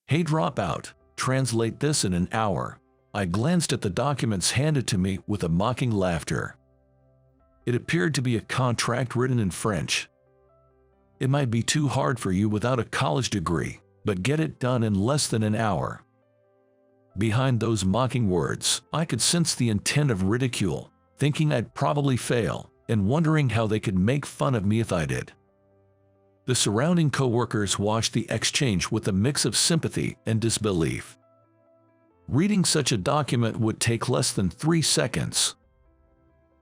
Hey dropout, translate this in an hour. I glanced at the documents handed to me with a mocking laughter. It appeared to be a contract written in French. It might be too hard for you without a college degree, but get it done in less than an hour. Behind those mocking words, I could sense the intent of ridicule, thinking I'd probably fail, and wondering how they could make fun of me if I did. The surrounding coworkers watched the exchange with a mix of sympathy and disbelief. Reading such a document would take less than 3 seconds.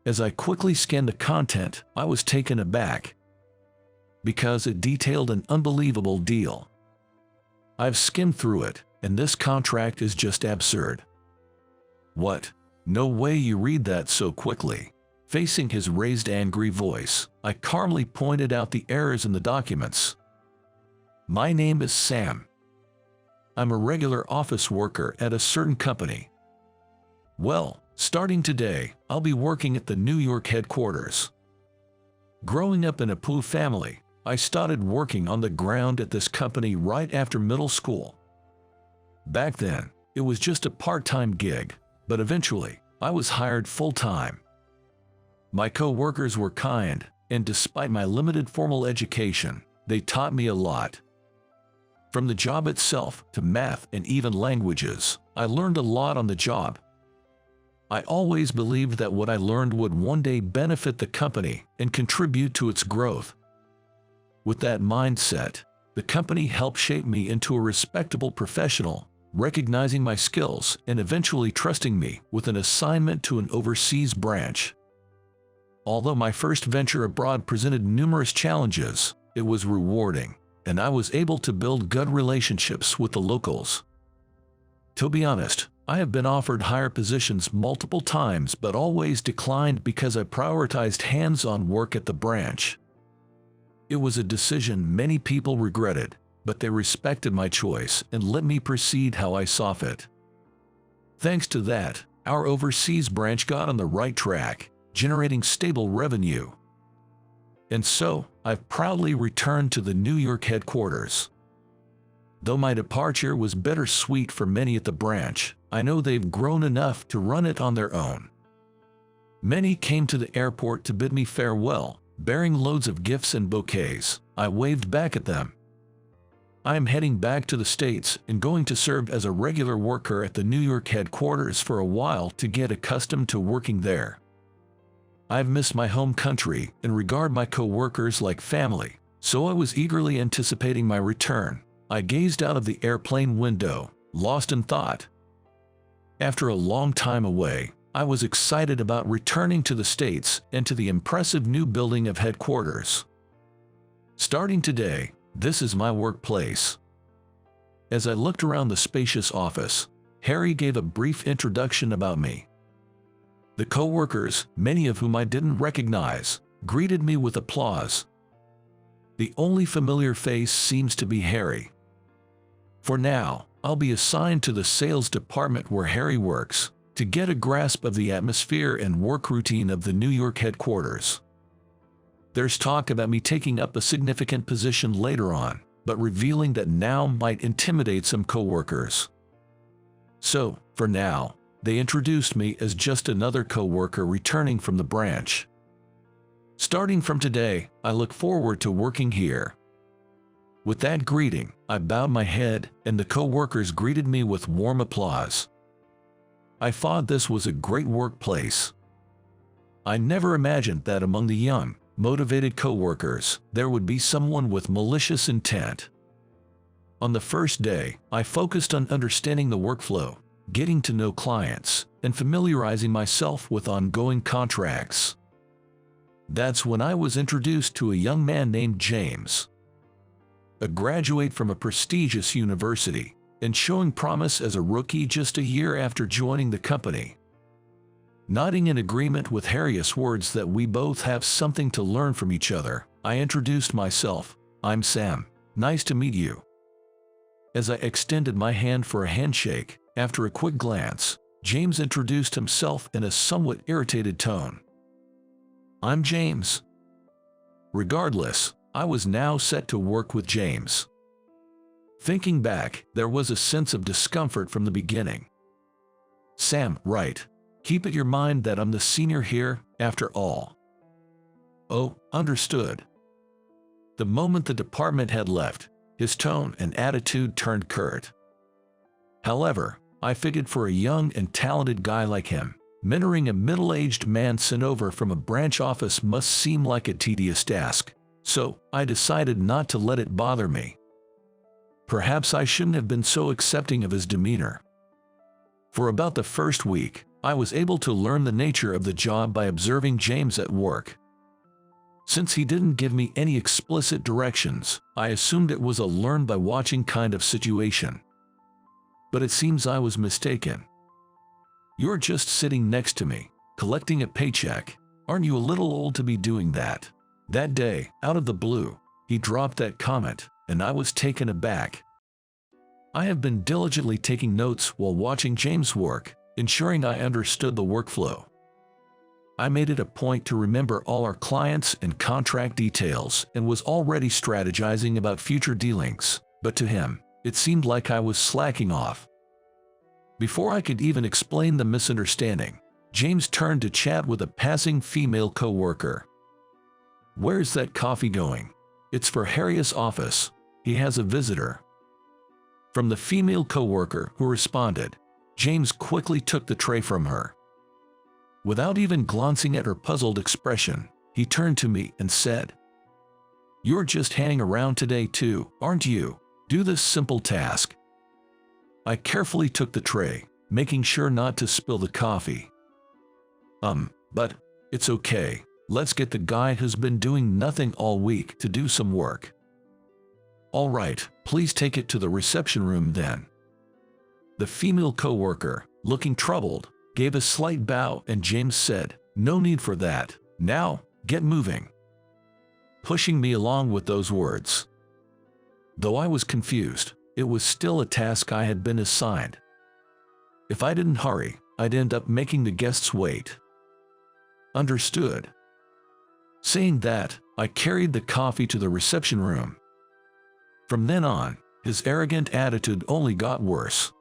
As I quickly scanned the content, I was taken aback, because it detailed an unbelievable deal. I've skimmed through it, and this contract is just absurd. What? No way you read that so quickly. Facing his raised angry voice, I calmly pointed out the errors in the documents. My name is Sam. I'm a regular office worker at a certain company. Well, starting today, I'll be working at the New York headquarters. Growing up in a poor family, I started working on the ground at this company right after middle school. Back then, it was just a part-time gig, but eventually, I was hired full-time. My co-workers were kind, and despite my limited formal education, they taught me a lot. From the job itself to math and even languages, I learned a lot on the job. I always believed that what I learned would one day benefit the company and contribute to its growth. With that mindset, the company helped shape me into a respectable professional, recognizing my skills and eventually trusting me with an assignment to an overseas branch. Although my first venture abroad presented numerous challenges, it was rewarding, and I was able to build good relationships with the locals. To be honest, I have been offered higher positions multiple times but always declined because I prioritized hands-on work at the branch. It was a decision many people regretted, but they respected my choice and let me proceed how I saw fit. Thanks to that, our overseas branch got on the right track, generating stable revenue. And so, I've proudly returned to the New York headquarters. Though my departure was bittersweet for many at the branch, I know they've grown enough to run it on their own. Many came to the airport to bid me farewell, bearing loads of gifts and bouquets. I waved back at them. I am heading back to the States and going to serve as a regular worker at the New York headquarters for a while to get accustomed to working there. I've missed my home country and regard my co-workers like family, so I was eagerly anticipating my return. I gazed out of the airplane window, lost in thought. After a long time away, I was excited about returning to the States and to the impressive new building of headquarters. Starting today, this is my workplace. As I looked around the spacious office, Harry gave a brief introduction about me. The co-workers, many of whom I didn't recognize, greeted me with applause. The only familiar face seems to be Harry. For now, I'll be assigned to the sales department where Harry works, to get a grasp of the atmosphere and work routine of the New York headquarters. There's talk about me taking up a significant position later on, but revealing that now might intimidate some co-workers. So, for now, they introduced me as just another co-worker returning from the branch. Starting from today, I look forward to working here. With that greeting, I bowed my head, and the co-workers greeted me with warm applause. I thought this was a great workplace. I never imagined that among the young, motivated co-workers, there would be someone with malicious intent. On the first day, I focused on understanding the workflow, getting to know clients, and familiarizing myself with ongoing contracts. That's when I was introduced to a young man named James, a graduate from a prestigious university, and showing promise as a rookie just a year after joining the company. Nodding in agreement with Harry's words that we both have something to learn from each other, I introduced myself. I'm Sam. Nice to meet you. As I extended my hand for a handshake, after a quick glance, James introduced himself in a somewhat irritated tone. I'm James. Regardless, I was now set to work with James. Thinking back, there was a sense of discomfort from the beginning. Sam, right. Keep it in your mind that I'm the senior here, after all. Oh, understood. The moment the department had left, his tone and attitude turned curt. However, I figured for a young and talented guy like him, mentoring a middle-aged man sent over from a branch office must seem like a tedious task, so I decided not to let it bother me. Perhaps I shouldn't have been so accepting of his demeanor. For about the first week, I was able to learn the nature of the job by observing James at work. Since he didn't give me any explicit directions, I assumed it was a learn-by-watching kind of situation. But it seems I was mistaken. You're just sitting next to me, collecting a paycheck. Aren't you a little old to be doing that? That day, out of the blue, he dropped that comment, and I was taken aback. I have been diligently taking notes while watching James work, ensuring I understood the workflow. I made it a point to remember all our clients and contract details and was already strategizing about future dealings, but to him, it seemed like I was slacking off. Before I could even explain the misunderstanding, James turned to chat with a passing female coworker. "Where's that coffee going?" "It's for Harriet's office. He has a visitor." From the female coworker who responded, James quickly took the tray from her. Without even glancing at her puzzled expression, he turned to me and said, "You're just hanging around today too, aren't you? Do this simple task." I carefully took the tray, making sure not to spill the coffee. But it's okay. Let's get the guy who's been doing nothing all week to do some work." "All right, please take it to the reception room then." The female coworker, looking troubled, gave a slight bow and James said, "No need for that. Now, get moving," pushing me along with those words. Though I was confused, it was still a task I had been assigned. If I didn't hurry, I'd end up making the guests wait. Understood. Saying that, I carried the coffee to the reception room. From then on, his arrogant attitude only got worse.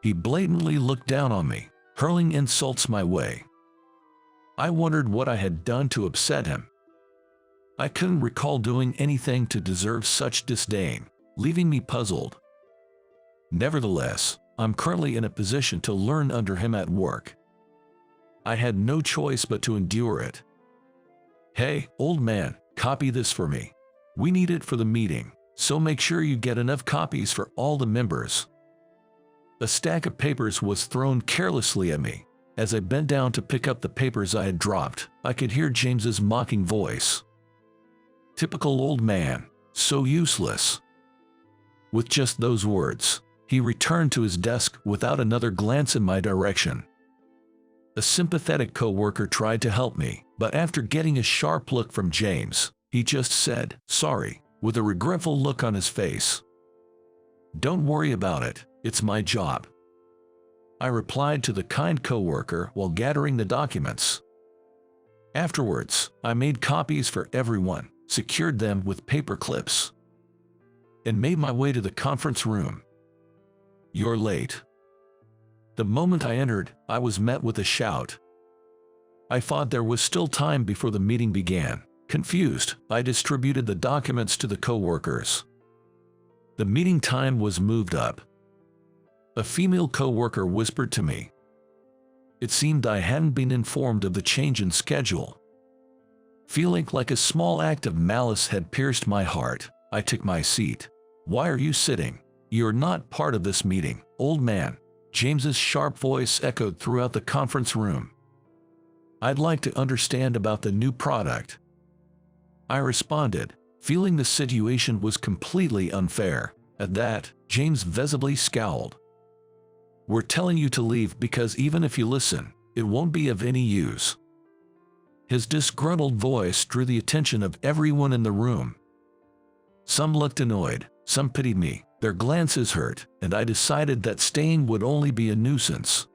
He blatantly looked down on me, hurling insults my way. I wondered what I had done to upset him. I couldn't recall doing anything to deserve such disdain, leaving me puzzled. Nevertheless, I'm currently in a position to learn under him at work. I had no choice but to endure it. "Hey, old man, copy this for me. We need it for the meeting, so make sure you get enough copies for all the members." A stack of papers was thrown carelessly at me. As I bent down to pick up the papers I had dropped, I could hear James's mocking voice. Typical old man, so useless. With just those words, he returned to his desk without another glance in my direction. A sympathetic coworker tried to help me, but after getting a sharp look from James, he just said, "Sorry," with a regretful look on his face. "Don't worry about it, it's my job," I replied to the kind coworker while gathering the documents. Afterwards, I made copies for everyone, secured them with paper clips, and made my way to the conference room. "You're late." The moment I entered, I was met with a shout. I thought there was still time before the meeting began. Confused, I distributed the documents to the coworkers. The meeting time was moved up. A female coworker whispered to me. It seemed I hadn't been informed of the change in schedule. Feeling like a small act of malice had pierced my heart, I took my seat. "Why are you sitting? You're not part of this meeting, old man." James's sharp voice echoed throughout the conference room. "I'd like to understand about the new product," I responded, feeling the situation was completely unfair. At that, James visibly scowled. "We're telling you to leave because even if you listen, it won't be of any use." His disgruntled voice drew the attention of everyone in the room. Some looked annoyed, some pitied me, their glances hurt, and I decided that staying would only be a nuisance.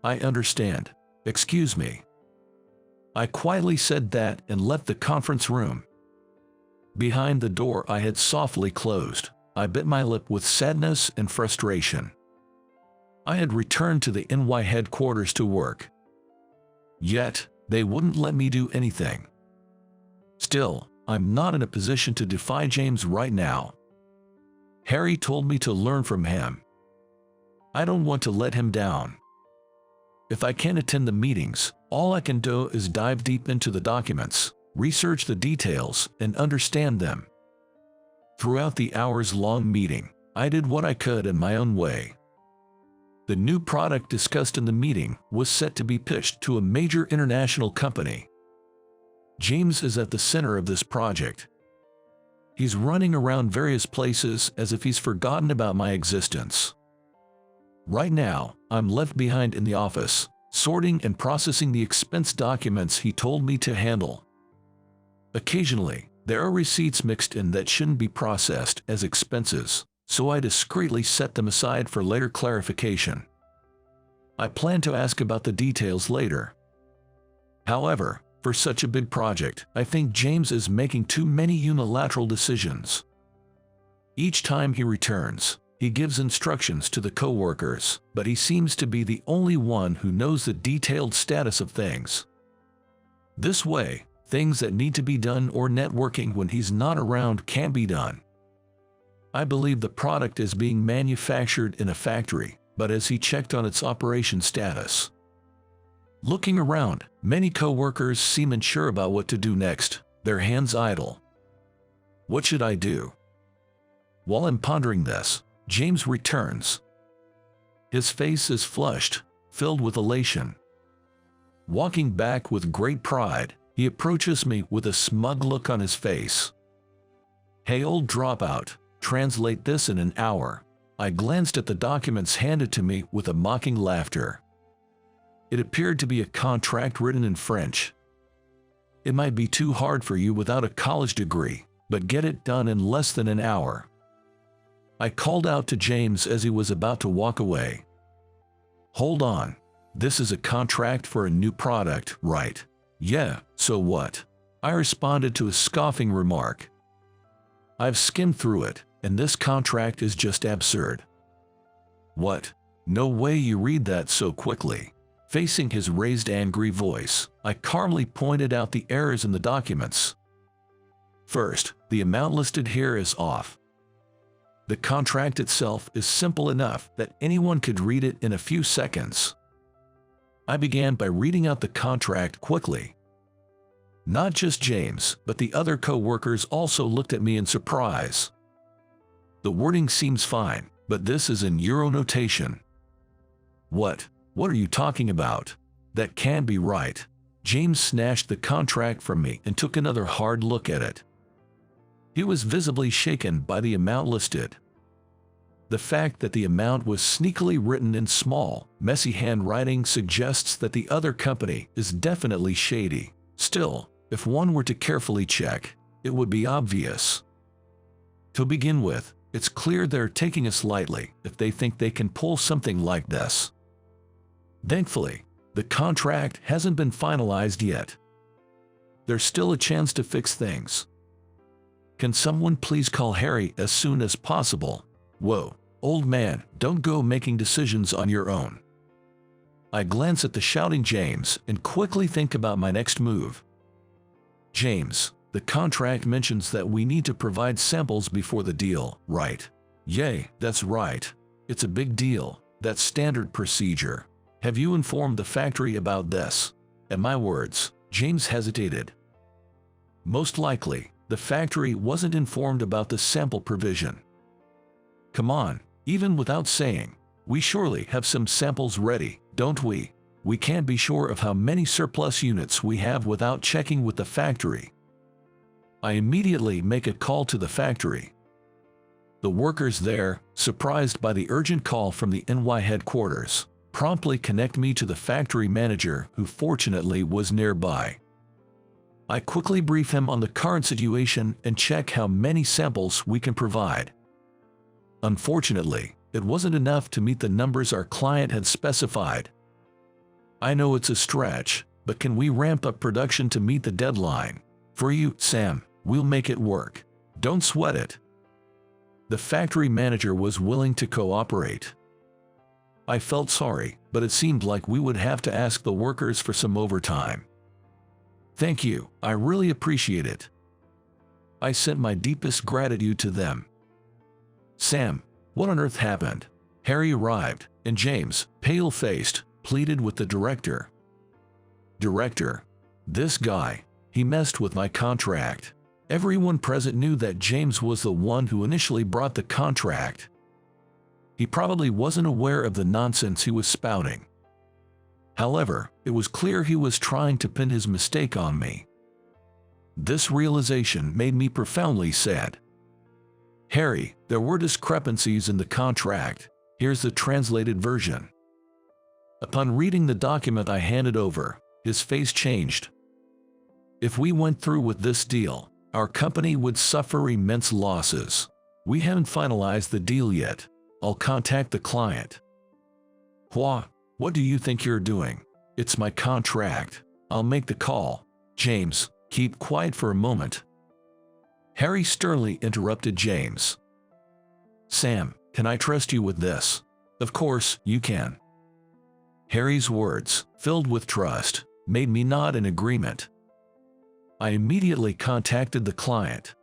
"I understand. Excuse me." I quietly said that and left the conference room. Behind the door I had softly closed, I bit my lip with sadness and frustration. I had returned to the NY headquarters to work. Yet, they wouldn't let me do anything. Still, I'm not in a position to defy James right now. Harry told me to learn from him. I don't want to let him down. If I can't attend the meetings, all I can do is dive deep into the documents, research the details, and understand them. Throughout the hours-long meeting, I did what I could in my own way. The new product discussed in the meeting was set to be pitched to a major international company. James is at the center of this project. He's running around various places as if he's forgotten about my existence. Right now, I'm left behind in the office, sorting and processing the expense documents he told me to handle. Occasionally, there are receipts mixed in that shouldn't be processed as expenses, so I discreetly set them aside for later clarification. I plan to ask about the details later. However, for such a big project, I think James is making too many unilateral decisions. Each time he returns, he gives instructions to the coworkers, but he seems to be the only one who knows the detailed status of things. This way, things that need to be done or networking when he's not around can't be done. I believe the product is being manufactured in a factory, but has he checked on its operation status? Looking around, many coworkers seem unsure about what to do next, their hands idle. What should I do? While I'm pondering this, James returns. His face is flushed, filled with elation. Walking back with great pride, he approaches me with a smug look on his face. "Hey, old dropout, translate this in an hour." I glanced at the documents handed to me with a mocking laughter. It appeared to be a contract written in French. "It might be too hard for you without a college degree, but get it done in less than an hour." I called out to James as he was about to walk away. "Hold on. This is a contract for a new product, right?" "Yeah, so what?" I responded to his scoffing remark. "I've skimmed through it, and this contract is just absurd." "What? No way you read that so quickly." Facing his raised angry voice, I calmly pointed out the errors in the documents. First, the amount listed here is off. The contract itself is simple enough that anyone could read it in a few seconds. I began by reading out the contract quickly. Not just James, but the other co-workers also looked at me in surprise. "The wording seems fine, but this is in Euro notation." What are you talking about? That can't be right." James snatched the contract from me and took another hard look at it. He was visibly shaken by the amount listed. The fact that the amount was sneakily written in small, messy handwriting suggests that the other company is definitely shady. Still, if one were to carefully check, it would be obvious. To begin with, it's clear they're taking us lightly if they think they can pull something like this. Thankfully, the contract hasn't been finalized yet. There's still a chance to fix things. Can someone please call Harry as soon as possible? Whoa, old man, don't go making decisions on your own. I glance at the shouting James and quickly think about my next move. "James, the contract mentions that we need to provide samples before the deal, right?" "Yay, that's right. It's a big deal. That's standard procedure. Have you informed the factory about this?" At my words, James hesitated. Most likely, the factory wasn't informed about the sample provision. "Come on, even without saying, we surely have some samples ready, don't we? We can't be sure of how many surplus units we have without checking with the factory." I immediately make a call to the factory. The workers there, surprised by the urgent call from the NY headquarters, promptly connect me to the factory manager, who fortunately was nearby. I quickly brief him on the current situation and check how many samples we can provide. Unfortunately, it wasn't enough to meet the numbers our client had specified. "I know it's a stretch, but can we ramp up production to meet the deadline? For you, Sam, we'll make it work. Don't sweat it." The factory manager was willing to cooperate. I felt sorry, but it seemed like we would have to ask the workers for some overtime. Thank you, I really appreciate it. I sent my deepest gratitude to them. Sam, what on earth happened? Harry arrived, and James, pale-faced, pleaded with the director. Director, this guy, he messed with my contract. Everyone present knew that James was the one who initially brought the contract. He probably wasn't aware of the nonsense he was spouting. However, it was clear he was trying to pin his mistake on me. This realization made me profoundly sad. Harry, there were discrepancies in the contract. Here's the translated version. Upon reading the document I handed over, his face changed. If we went through with this deal, our company would suffer immense losses. We haven't finalized the deal yet. I'll contact the client. What do you think you're doing? It's my contract. I'll make the call. James, keep quiet for a moment. Harry sternly interrupted James. Sam, can I trust you with this? Of course, you can. Harry's words, filled with trust, made me nod in agreement. I immediately contacted the client.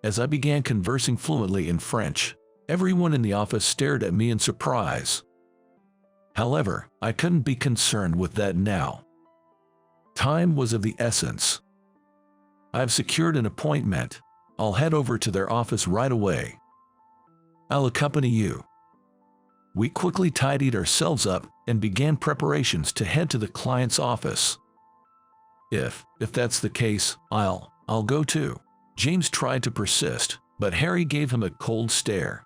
As I began conversing fluently in French, everyone in the office stared at me in surprise. However, I couldn't be concerned with that now. Time was of the essence. I've secured an appointment. I'll head over to their office right away. I'll accompany you. We quickly tidied ourselves up and began preparations to head to the client's office. If that's the case, I'll go too. James tried to persist, but Harry gave him a cold stare.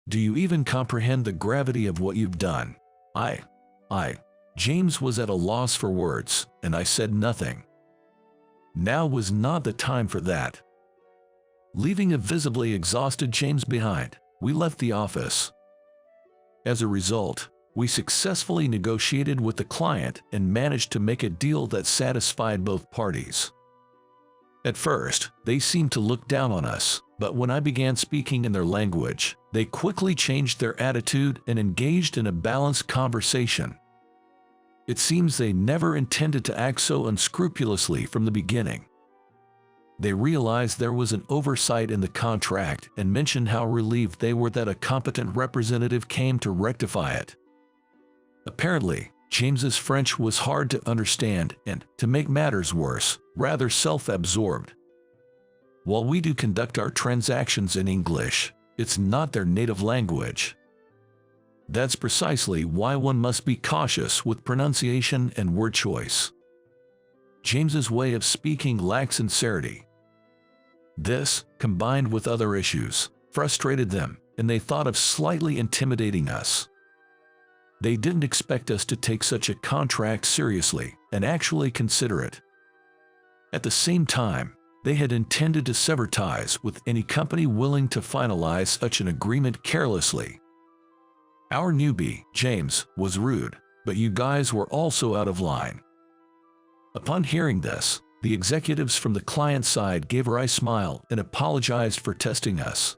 Do you even comprehend the gravity of what you've done? James was at a loss for words, and I said nothing. Now was not the time for that. Leaving a visibly exhausted James behind, we left the office. As a result, we successfully negotiated with the client and managed to make a deal that satisfied both parties. At first, they seemed to look down on us, but when I began speaking in their language, they quickly changed their attitude and engaged in a balanced conversation. It seems they never intended to act so unscrupulously from the beginning. They realized there was an oversight in the contract and mentioned how relieved they were that a competent representative came to rectify it. Apparently, James's French was hard to understand and, to make matters worse, rather self-absorbed. While we do conduct our transactions in English, it's not their native language. That's precisely why one must be cautious with pronunciation and word choice. James's way of speaking lacked sincerity. This, combined with other issues, frustrated them, and they thought of slightly intimidating us. They didn't expect us to take such a contract seriously and actually consider it. At the same time, they had intended to sever ties with any company willing to finalize such an agreement carelessly. Our newbie, James, was rude, but you guys were also out of line. Upon hearing this, the executives from the client side gave a wry smile and apologized for testing us.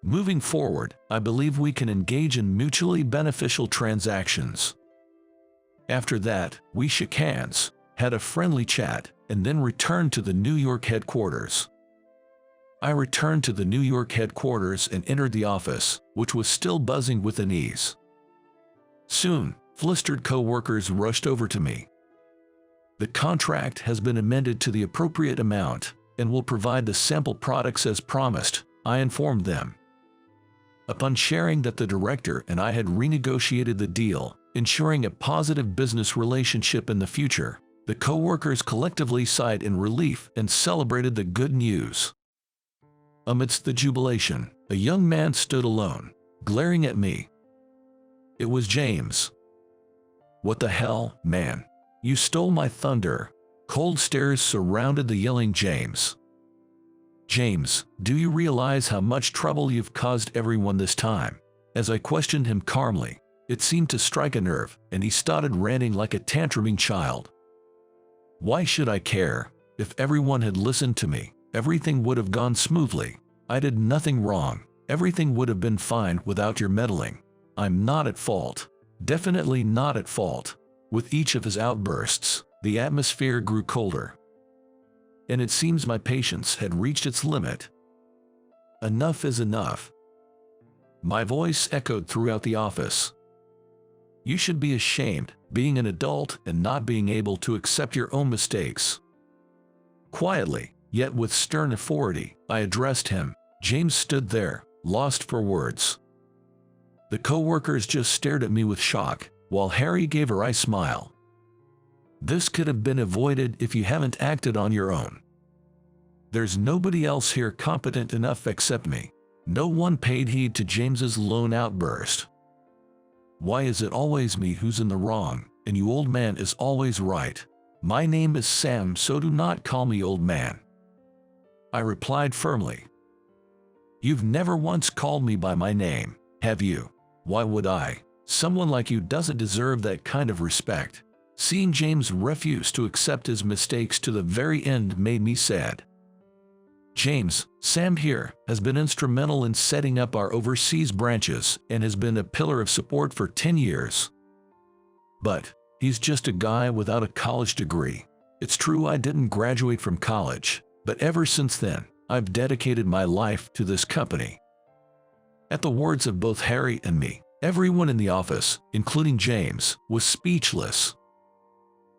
Moving forward, I believe we can engage in mutually beneficial transactions. After that, we shook hands, had a friendly chat, and then returned to the New York headquarters. I returned to the New York headquarters and entered the office, which was still buzzing with unease. Soon, flustered co-workers rushed over to me. The contract has been amended to the appropriate amount and will provide the sample products as promised, I informed them. Upon sharing that the director and I had renegotiated the deal, ensuring a positive business relationship in the future, the co-workers collectively sighed in relief and celebrated the good news. Amidst the jubilation, a young man stood alone, glaring at me. It was James. What the hell, man? You stole my thunder. Cold stares surrounded the yelling James. James, do you realize how much trouble you've caused everyone this time? As I questioned him calmly, it seemed to strike a nerve, and he started ranting like a tantruming child. Why should I care? If everyone had listened to me, everything would have gone smoothly. I did nothing wrong. Everything would have been fine without your meddling. I'm not at fault. Definitely not at fault." With each of his outbursts, the atmosphere grew colder. And it seems my patience had reached its limit. Enough is enough. My voice echoed throughout the office. You should be ashamed, being an adult and not being able to accept your own mistakes. Quietly, yet with stern authority, I addressed him. James stood there, lost for words. The coworkers just stared at me with shock, while Harry gave a wry smile. This could have been avoided if you haven't acted on your own. There's nobody else here competent enough except me. No one paid heed to James's lone outburst. Why is it always me who's in the wrong, and you old man is always right? My name is Sam, so do not call me old man. I replied firmly. You've never once called me by my name, have you? Why would I? Someone like you doesn't deserve that kind of respect. Seeing James refuse to accept his mistakes to the very end made me sad. James, Sam here, has been instrumental in setting up our overseas branches and has been a pillar of support for 10 years. But he's just a guy without a college degree. It's true I didn't graduate from college, but ever since then, I've dedicated my life to this company. At the words of both Harry and me, everyone in the office, including James, was speechless.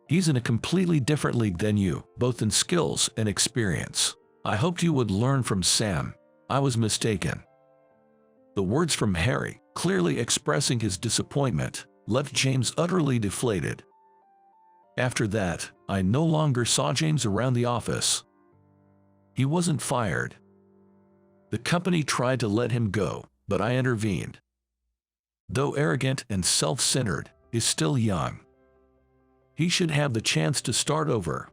He's in a completely different league than you, both in skills and experience. I hoped you would learn from Sam. I was mistaken. The words from Harry, clearly expressing his disappointment, left James utterly deflated. After that, I no longer saw James around the office. He wasn't fired. The company tried to let him go, but I intervened. Though arrogant and self-centered, he's still young. He should have the chance to start over.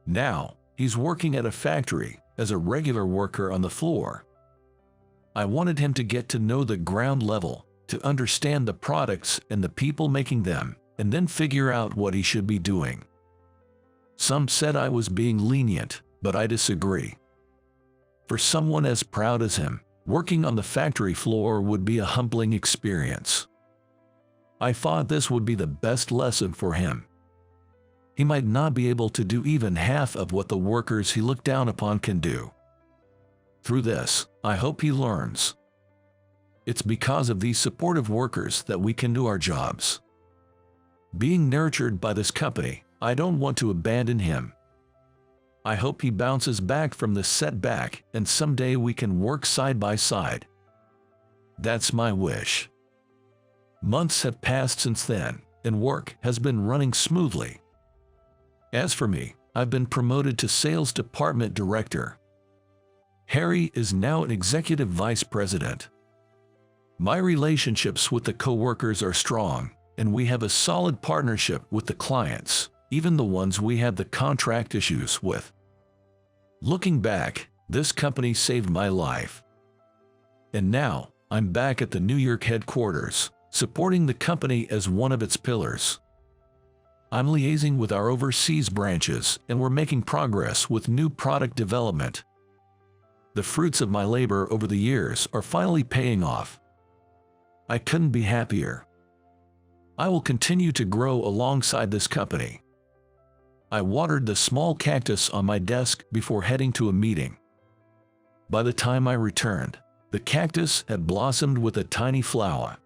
Now, he's working at a factory as a regular worker on the floor. I wanted him to get to know the ground level, to understand the products and the people making them, and then figure out what he should be doing. Some said I was being lenient, but I disagree. For someone as proud as him, working on the factory floor would be a humbling experience. I thought this would be the best lesson for him. He might not be able to do even half of what the workers he looked down upon can do. Through this, I hope he learns. It's because of these supportive workers that we can do our jobs. Being nurtured by this company, I don't want to abandon him. I hope he bounces back from this setback and someday we can work side by side. That's my wish. Months have passed since then, and work has been running smoothly. As for me, I've been promoted to Sales Department Director. Harry is now an Executive Vice President. My relationships with the coworkers are strong, and we have a solid partnership with the clients, even the ones we had the contract issues with. Looking back, this company saved my life. And now, I'm back at the New York headquarters, supporting the company as one of its pillars. I'm liaising with our overseas branches, and we're making progress with new product development. The fruits of my labor over the years are finally paying off. I couldn't be happier. I will continue to grow alongside this company. I watered the small cactus on my desk before heading to a meeting. By the time I returned, the cactus had blossomed with a tiny flower.